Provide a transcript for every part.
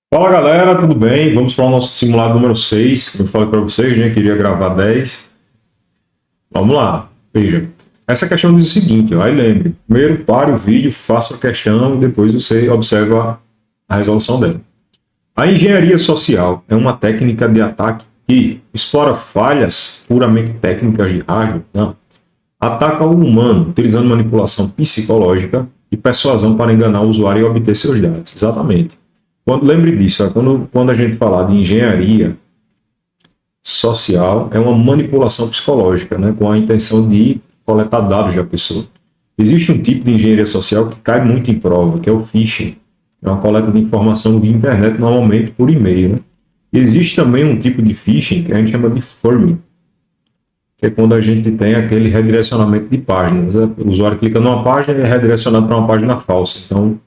Fala galera, tudo bem? Vamos para o nosso simulado número 6. Como eu falei para vocês, né? Queria gravar 10. Vamos lá. Veja, essa questão diz o seguinte, ó, aí lembre, primeiro pare o vídeo, faça a questão e depois você observa a resolução dela. A engenharia social é uma técnica de ataque que explora falhas puramente técnicas de hardware, não. Ataca o humano utilizando manipulação psicológica e persuasão para enganar o usuário e obter seus dados. Exatamente. Lembre disso, ó, quando a gente falar de engenharia social, é uma manipulação psicológica, né, com a intenção de coletar dados da pessoa. Existe um tipo de engenharia social que cai muito em prova, que é o phishing, é uma coleta de informação via internet, normalmente por e-mail. Né? E existe também um tipo de phishing que a gente chama de firming, que é quando a gente tem aquele redirecionamento de páginas. Né? O usuário clica numa página e é redirecionado para uma página falsa. Então,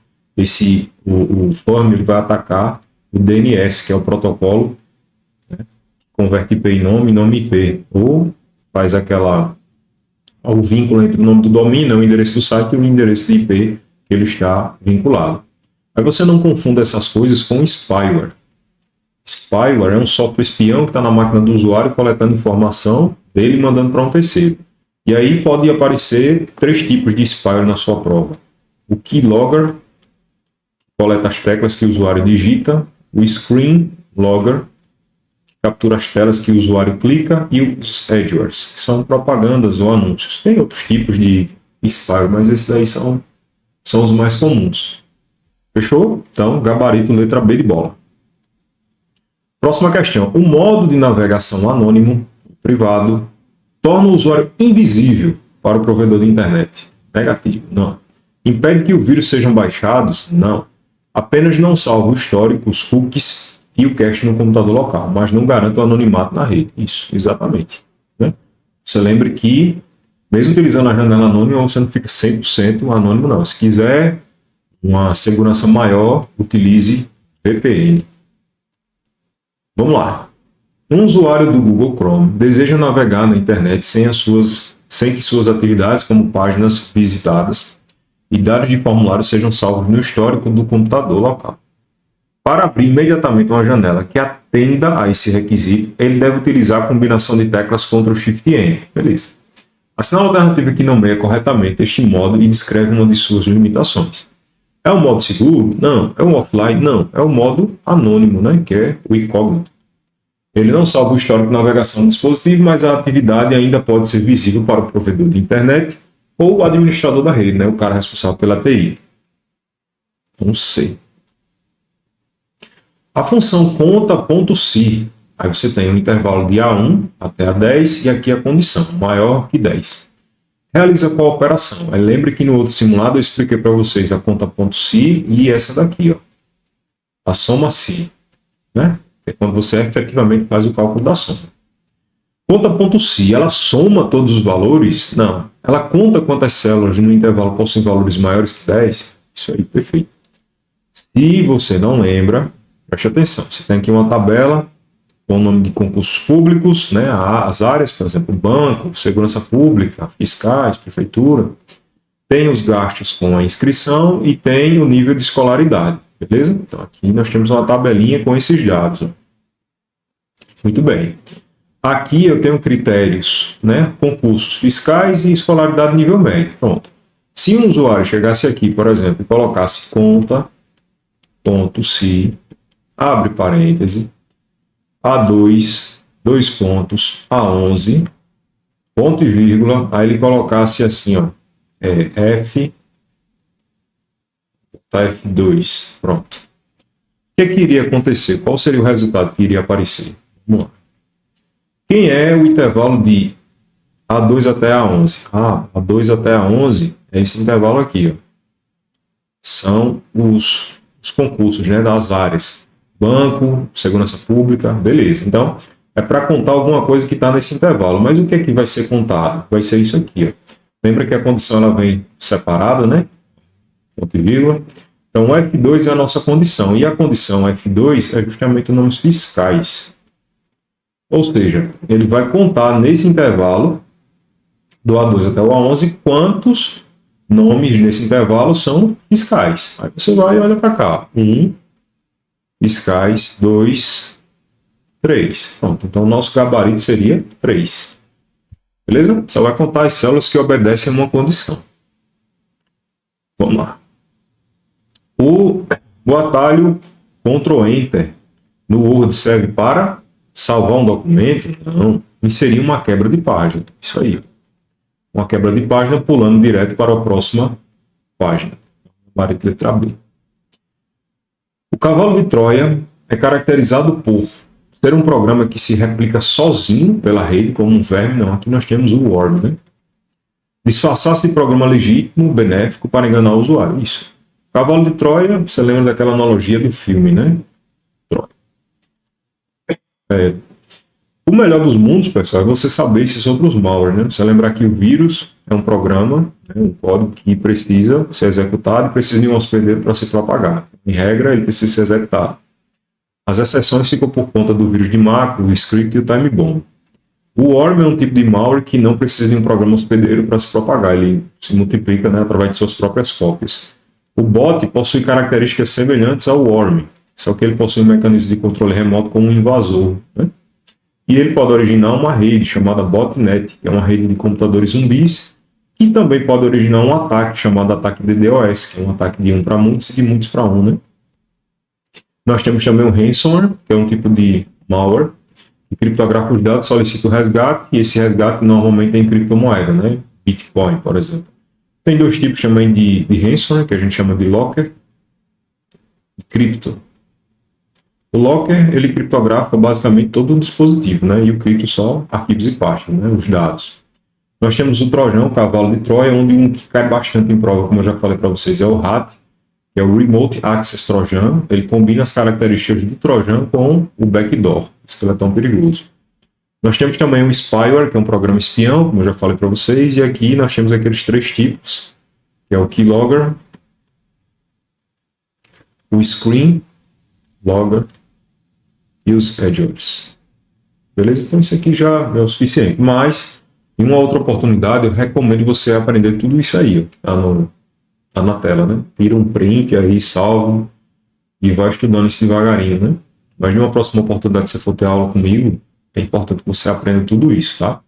o firmware ele vai atacar o DNS, que é o protocolo, né? Converte IP em nome, nome IP, ou faz o vínculo entre o nome do domínio, o endereço do site e o endereço de IP que ele está vinculado. Aí você não confunda essas coisas com spyware. Spyware é um software espião que está na máquina do usuário coletando informação dele e mandando para um terceiro. E aí pode aparecer três tipos de spyware na sua prova. O keylogger, coleta as teclas que o usuário digita, o screen logger, que captura as telas que o usuário clica, e os adwords, que são propagandas ou anúncios. Tem outros tipos de spyware, mas esses aí são os mais comuns. Fechou? Então, gabarito letra B de bola. Próxima questão. O modo de navegação anônimo, privado, torna o usuário invisível para o provedor de internet. Negativo, não. Impede que o vírus sejam baixados? Não. Apenas não salva o histórico, os cookies e o cache no computador local, mas não garante o anonimato na rede. Isso, exatamente. Né? Você lembre que, mesmo utilizando a janela anônima, você não fica 100% anônimo, não. Se quiser uma segurança maior, utilize VPN. Vamos lá. Um usuário do Google Chrome deseja navegar na internet sem que suas atividades, como páginas visitadas e dados de formulário, sejam salvos no histórico do computador local. Para abrir imediatamente uma janela que atenda a esse requisito, ele deve utilizar a combinação de teclas Ctrl Shift N. Beleza. Assinale a alternativa que nomeia corretamente este modo e descreve uma de suas limitações. É o modo seguro? Não. É o offline? Não. É o modo anônimo, né? Que é o incógnito. Ele não salva o histórico de navegação do dispositivo, mas a atividade ainda pode ser visível para o provedor de internet ou o administrador da rede, né? O cara responsável pela TI. Não sei. A função conta.si. Aí você tem um intervalo de A1 até A10 e aqui a condição, maior que 10. Realiza qual operação? Aí lembre que no outro simulado eu expliquei para vocês a conta.si e essa daqui, ó, a soma-si, né? Que é quando você efetivamente faz o cálculo da soma. Conta.si, ela soma todos os valores? Não. Ela conta quantas células no intervalo possuem valores maiores que 10? Isso aí, perfeito. Se você não lembra, preste atenção. Você tem aqui uma tabela com o nome de concursos públicos, né? As áreas, por exemplo, banco, segurança pública, fiscais, prefeitura. Tem os gastos com a inscrição e tem o nível de escolaridade, beleza? Então aqui nós temos uma tabelinha com esses dados. Ó. Muito bem. Aqui eu tenho critérios, né? Concursos fiscais e escolaridade nível médio. Pronto. Se um usuário chegasse aqui, por exemplo, e colocasse conta.si, abre parêntese, A2, dois pontos, A11, ponto e vírgula, aí ele colocasse assim, ó, F, tá, F2, pronto. O que iria acontecer? Qual seria o resultado que iria aparecer? Vamos lá. Quem é o intervalo de A2 até A11? A2 até A11 é esse intervalo aqui, ó. São os concursos, né, das áreas. Banco, segurança pública, beleza. Então, é para contar alguma coisa que está nesse intervalo. Mas o que é que vai ser contado? Vai ser isso aqui, ó. Lembra que a condição ela vem separada, né? Ponto e vírgula. Então, o F2 é a nossa condição. E a condição F2 é justamente os nomes fiscais. Ou seja, ele vai contar nesse intervalo, do A2 até o A11, quantos nomes nesse intervalo são fiscais. Aí você vai e olha para cá. 1, Skies 2, 3. Pronto, então o nosso gabarito seria 3. Beleza? Só vai contar as células que obedecem a uma condição. Vamos lá. O atalho Ctrl Enter no Word serve para salvar um documento? Não. Inserir uma quebra de página. Isso aí. Uma quebra de página pulando direto para a próxima página. Gabarito letra B. O cavalo de Troia é caracterizado por ser um programa que se replica sozinho pela rede, como um verme. Não, aqui nós temos o worm, né? Disfarçar-se de programa legítimo, benéfico, para enganar o usuário. Isso. Cavalo de Troia, você lembra daquela analogia do filme, né? Troia. O melhor dos mundos, pessoal, é você saber isso sobre os malware, né? Você lembrar que o vírus é um programa, né, um código que precisa ser executado e precisa de um hospedeiro para se propagar. Em regra, ele precisa ser executado. As exceções ficam por conta do vírus de macro, o script e o time bomb. O worm é um tipo de malware que não precisa de um programa hospedeiro para se propagar, ele se multiplica, né, através de suas próprias cópias. O bot possui características semelhantes ao worm, só que ele possui um mecanismo de controle remoto como um invasor, né? E ele pode originar uma rede chamada botnet, que é uma rede de computadores zumbis, e também pode originar um ataque chamado ataque DDoS, que é um ataque de um para muitos e de muitos para um, né? Nós temos também o ransomware, que é um tipo de malware que criptografa os dados, solicita o resgate, e esse resgate normalmente é em criptomoeda, né? Bitcoin, por exemplo. Tem dois tipos também de ransomware, que a gente chama de locker e cripto. O locker, ele criptografa basicamente todo o dispositivo, né? E o cripto só arquivos e pastas, né? Os dados. Nós temos o Trojão, o cavalo de Troia, onde um que cai bastante em prova, como eu já falei para vocês, é o RAT, que é o Remote Access Trojan. Ele combina as características do Trojan com o backdoor, isso que ele é tão perigoso. Nós temos também o Spyware, que é um programa espião, como eu já falei para vocês, e aqui nós temos aqueles três tipos, que é o Keylogger, o Screen Logger e os Edgers. Beleza? Então isso aqui já é o suficiente, mas em uma outra oportunidade eu recomendo você aprender tudo isso aí, ó, que tá na tela, né? Tira um print aí, salva e vai estudando isso devagarinho, né? Mas numa próxima oportunidade, se você for ter aula comigo, é importante que você aprenda tudo isso, tá?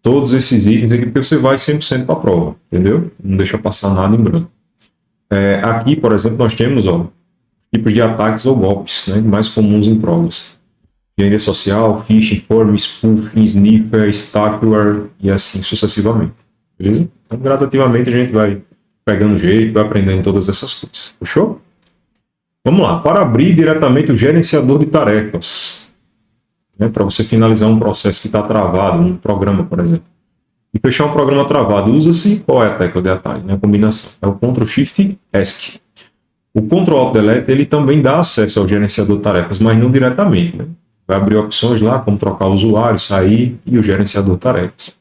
Todos esses itens aqui, porque você vai 100% para a prova, entendeu? Não deixa passar nada em branco. Aqui, por exemplo, nós temos, ó, tipos de ataques ou golpes, né, mais comuns em provas. Engenharia social, phishing, form, spoofing, sniffer, stackware e assim sucessivamente. Beleza? Então, gradativamente a gente vai pegando jeito, vai aprendendo todas essas coisas. Fechou? Vamos lá. Para abrir diretamente o gerenciador de tarefas, né, para você finalizar um processo que está travado, um programa, por exemplo, e fechar um programa travado, usa-se qual é a tecla de atalho, né, a combinação? É o Ctrl Shift ESC. O Ctrl Alt Delete ele também dá acesso ao gerenciador de tarefas, mas não diretamente, né? Vai abrir opções lá, como trocar o usuário, sair e o gerenciador de tarefas.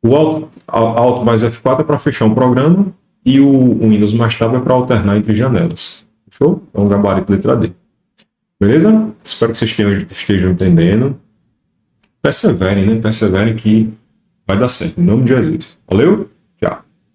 O Alt mais F4 é para fechar um programa e o Windows mais Tab é para alternar entre janelas. Fechou? É um gabarito letra D. Beleza? Espero que vocês estejam entendendo. Perseverem, né? Perseverem que vai dar certo. Em nome de Jesus. Valeu?